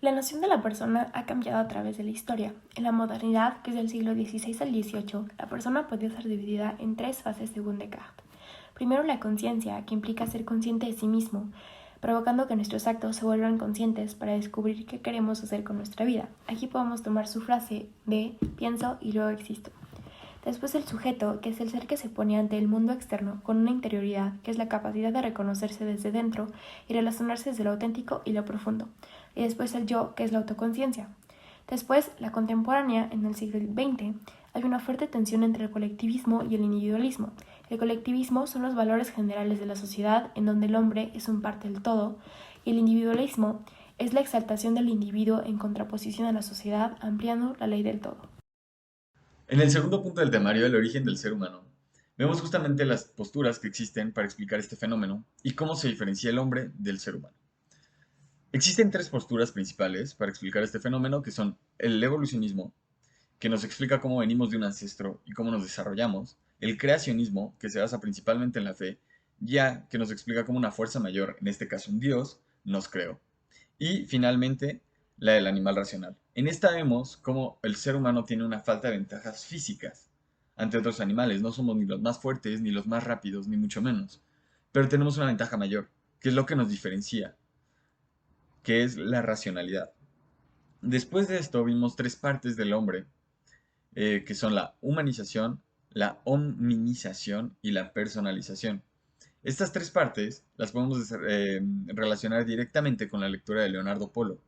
La noción de la persona ha cambiado a través de la historia. En la modernidad, que es del siglo XVI al XVIII, la persona podía ser dividida en tres fases según Descartes. Primero, la conciencia, que implica ser consciente de sí mismo, provocando que nuestros actos se vuelvan conscientes para descubrir qué queremos hacer con nuestra vida. Aquí podemos tomar su frase de pienso y luego existo. Después el sujeto, que es el ser que se pone ante el mundo externo con una interioridad, que es la capacidad de reconocerse desde dentro y relacionarse desde lo auténtico y lo profundo. Y después el yo, que es la autoconciencia. Después, la contemporánea, en el siglo XX, hay una fuerte tensión entre el colectivismo y el individualismo. El colectivismo son los valores generales de la sociedad, en donde el hombre es un parte del todo, y el individualismo es la exaltación del individuo en contraposición a la sociedad, ampliando la ley del todo. En el segundo punto del temario, el origen del ser humano, vemos justamente las posturas que existen para explicar este fenómeno y cómo se diferencia el hombre del ser humano. Existen tres posturas principales para explicar este fenómeno, que son el evolucionismo, que nos explica cómo venimos de un ancestro y cómo nos desarrollamos; el creacionismo, que se basa principalmente en la fe, ya que nos explica cómo una fuerza mayor, en este caso un Dios, nos creó; y finalmente, la del animal racional. En esta vemos cómo el ser humano tiene una falta de ventajas físicas ante otros animales. No somos ni los más fuertes, ni los más rápidos, ni mucho menos. Pero tenemos una ventaja mayor, que es lo que nos diferencia, que es la racionalidad. Después de esto vimos tres partes del hombre, que son la humanización, la hominización y la personalización. Estas tres partes las podemos relacionar directamente con la lectura de Leonardo Polo,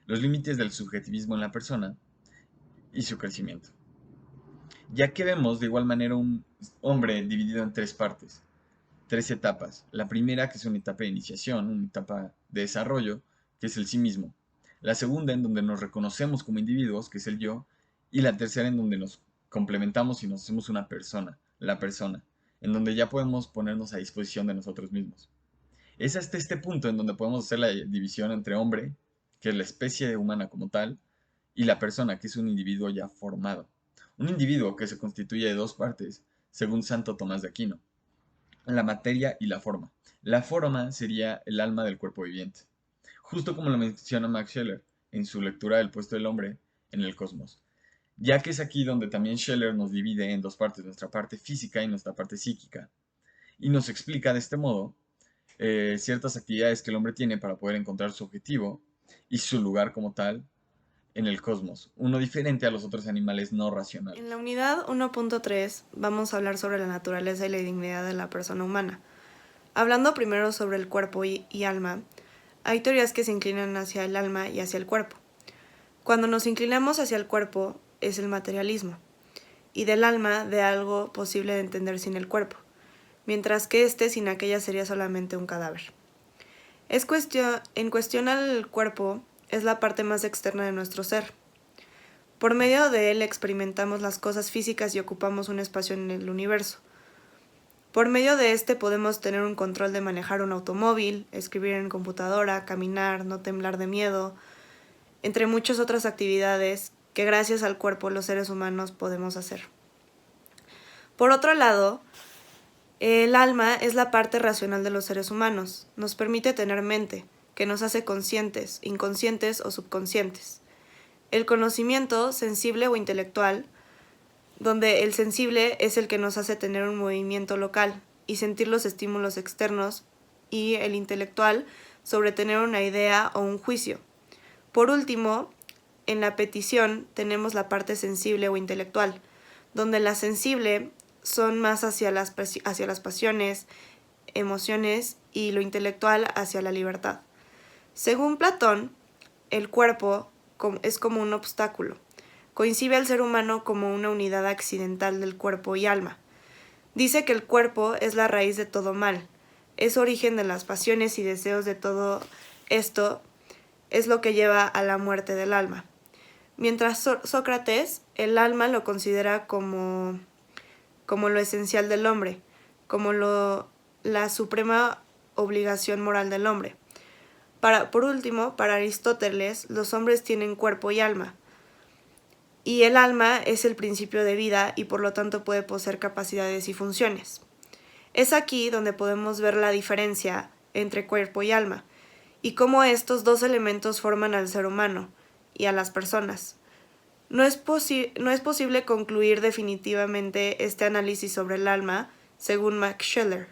los límites del subjetivismo en la persona y su crecimiento. Ya que vemos de igual manera un hombre dividido en tres partes, tres etapas. La primera, que es una etapa de iniciación, una etapa de desarrollo, que es el sí mismo. La segunda, en donde nos reconocemos como individuos, que es el yo. Y la tercera, en donde nos complementamos y nos hacemos una persona, la persona, en donde ya podemos ponernos a disposición de nosotros mismos. Es hasta este punto en donde podemos hacer la división entre hombre, que es la especie humana como tal, y la persona, que es un individuo ya formado. Un individuo que se constituye de dos partes, según Santo Tomás de Aquino: la materia y la forma. La forma sería el alma del cuerpo viviente, justo como lo menciona Max Scheler en su lectura del puesto del hombre en el cosmos, ya que es aquí donde también Scheler nos divide en dos partes, nuestra parte física y nuestra parte psíquica, y nos explica de este modo ciertas actividades que el hombre tiene para poder encontrar su objetivo y su lugar como tal en el cosmos, uno diferente a los otros animales no En la racionales. unidad 1.3 vamos a hablar sobre la naturaleza y la dignidad de la persona humana. Hablando primero sobre el cuerpo y alma, hay teorías que se inclinan hacia el alma y hacia el cuerpo. Cuando nos inclinamos hacia el cuerpo es el materialismo, y del alma de algo posible de entender sin el cuerpo, mientras que sin aquella sería solamente un cadáver. En cuestión al cuerpo, es la parte más externa de nuestro ser. Por medio de él experimentamos las cosas físicas y ocupamos un espacio en el universo. Por medio de podemos tener un control de manejar un automóvil, escribir en computadora, caminar, no temblar de miedo, entre muchas otras actividades que gracias al cuerpo los seres humanos podemos hacer. Por otro lado, el alma es la parte racional de los seres humanos. Nos permite tener mente, que nos hace conscientes, inconscientes o subconscientes. El conocimiento, sensible o intelectual, donde el sensible es el que nos hace tener un movimiento local y sentir los estímulos externos, y el intelectual sobre tener una idea o un juicio. Por último, en la petición tenemos la parte sensible o intelectual, donde la sensible son más hacia las pasiones, emociones, y lo intelectual hacia la libertad. Según Platón, el cuerpo es como un obstáculo. Concibe al ser humano como una unidad accidental del cuerpo y alma. Dice que el cuerpo es la raíz de todo mal, es origen de las pasiones y deseos de todo esto, es lo que lleva a la muerte del alma. Mientras Sócrates, el alma lo considera como lo esencial del hombre, como la suprema obligación moral del hombre. Por último, para Aristóteles, los hombres tienen cuerpo y alma, y el alma es el principio de vida y por lo tanto puede poseer capacidades y funciones. Es aquí donde podemos ver la diferencia entre cuerpo y alma, y cómo estos dos elementos forman al ser humano y a las personas. No es posible concluir definitivamente este análisis sobre el alma, según Max Scheler,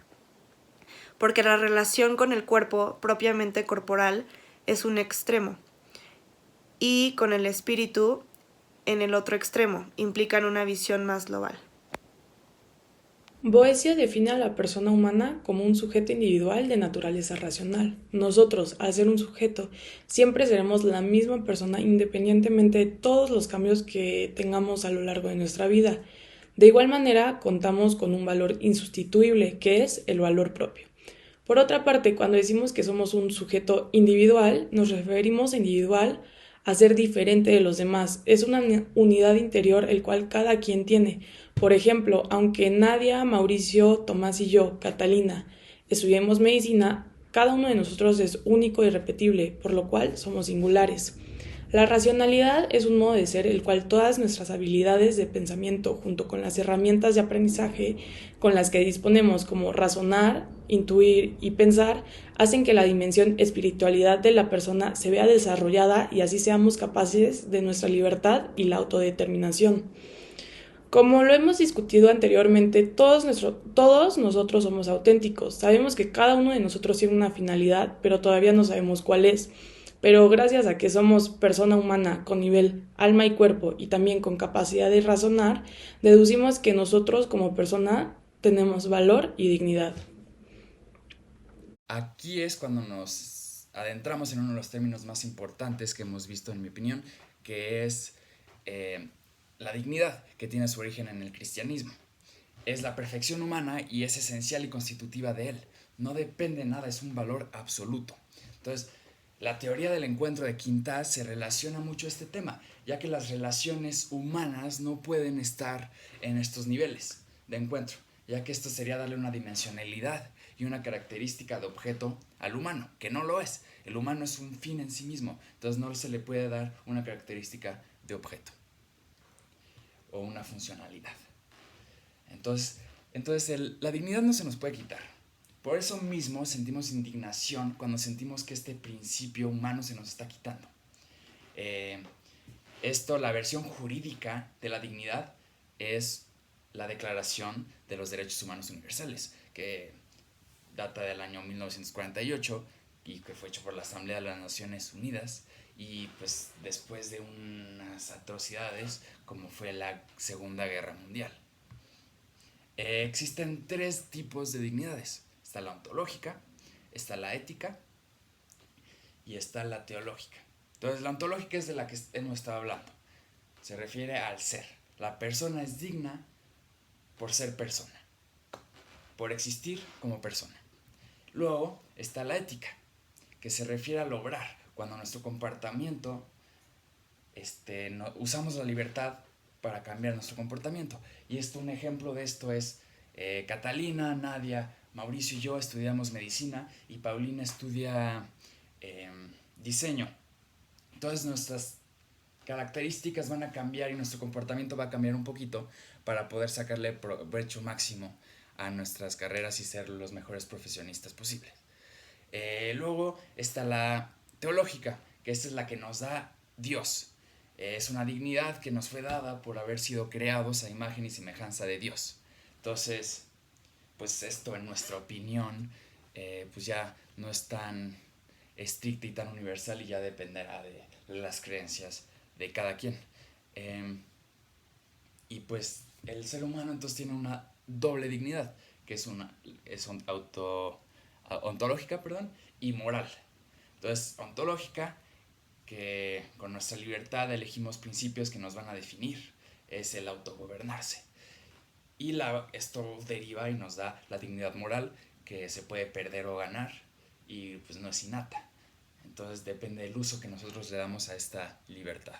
porque la relación con el cuerpo propiamente corporal es un extremo, y con el espíritu en el otro extremo, implican una visión más global. Boecio define a la persona humana como un sujeto individual de naturaleza racional. Nosotros, al ser un sujeto, siempre seremos la misma persona independientemente de todos los cambios que tengamos a lo largo de nuestra vida. De igual manera, contamos con un valor insustituible, que es el valor propio. Por otra parte, cuando decimos que somos un sujeto individual, nos referimos a individual a ser diferente de los demás. Es una unidad interior el cual cada quien tiene. Por ejemplo, aunque Nadia, Mauricio, Tomás y yo, Catalina, estudiemos medicina, cada uno de nosotros es único y irrepetible, por lo cual somos singulares. La racionalidad es un modo de ser el cual todas nuestras habilidades de pensamiento, junto con las herramientas de aprendizaje con las que disponemos, como razonar, intuir y pensar, hacen que la dimensión espiritualidad de la persona se vea desarrollada y así seamos capaces de nuestra libertad y la autodeterminación. Como lo hemos discutido anteriormente, todos nosotros somos auténticos. Sabemos que cada uno de nosotros tiene una finalidad, pero todavía no sabemos cuál es. Pero gracias a que somos persona humana con nivel alma y cuerpo y también con capacidad de razonar, deducimos que nosotros como persona tenemos valor y dignidad. Aquí es cuando nos adentramos en uno de los términos más importantes que hemos visto, en mi opinión, que es la dignidad, que tiene su origen en el cristianismo. Es la perfección humana y es esencial y constitutiva de él. No depende de nada, es un valor absoluto. Entonces, la teoría del encuentro de Quintás se relaciona mucho a este tema, ya que las relaciones humanas no pueden estar en estos niveles de encuentro, ya que esto sería darle una dimensionalidad y una característica de objeto al humano, que no lo es. El humano es un fin en sí mismo, entonces no se le puede dar una característica de objeto o una funcionalidad. Entonces la dignidad no se nos puede quitar. Por eso mismo sentimos indignación cuando sentimos que este principio humano se nos está quitando. La versión jurídica de la dignidad es la Declaración de los Derechos Humanos Universales, que data del año 1948 y que fue hecho por la Asamblea de las Naciones Unidas, y pues después de unas atrocidades como fue la Segunda Guerra Mundial. Existen tres tipos de dignidades. Está la ontológica, está la ética y está la teológica. Entonces, la ontológica es de la que hemos estado hablando. Se refiere al ser. La persona es digna por ser persona, por existir como persona. Luego está la ética, que se refiere al obrar, cuando nuestro comportamiento, usamos la libertad para cambiar nuestro comportamiento. Y un ejemplo de esto es Catalina, Nadia, Mauricio y yo estudiamos medicina y Paulina estudia diseño. Entonces nuestras características van a cambiar y nuestro comportamiento va a cambiar un poquito para poder sacarle provecho máximo a nuestras carreras y ser los mejores profesionistas posibles. Luego está la teológica, que esta es la que nos da Dios. Es una dignidad que nos fue dada por haber sido creados a imagen y semejanza de Dios. Entonces, pues esto en nuestra opinión, pues ya no es tan estricta y tan universal y ya dependerá de las creencias de cada quien. Y pues el ser humano entonces tiene una doble dignidad, que es ontológica, y moral. Entonces, ontológica, que con nuestra libertad elegimos principios que nos van a definir, es el autogobernarse. Y esto deriva y nos da la dignidad moral, que se puede perder o ganar y pues no es innata. Entonces depende del uso que nosotros le damos a esta libertad.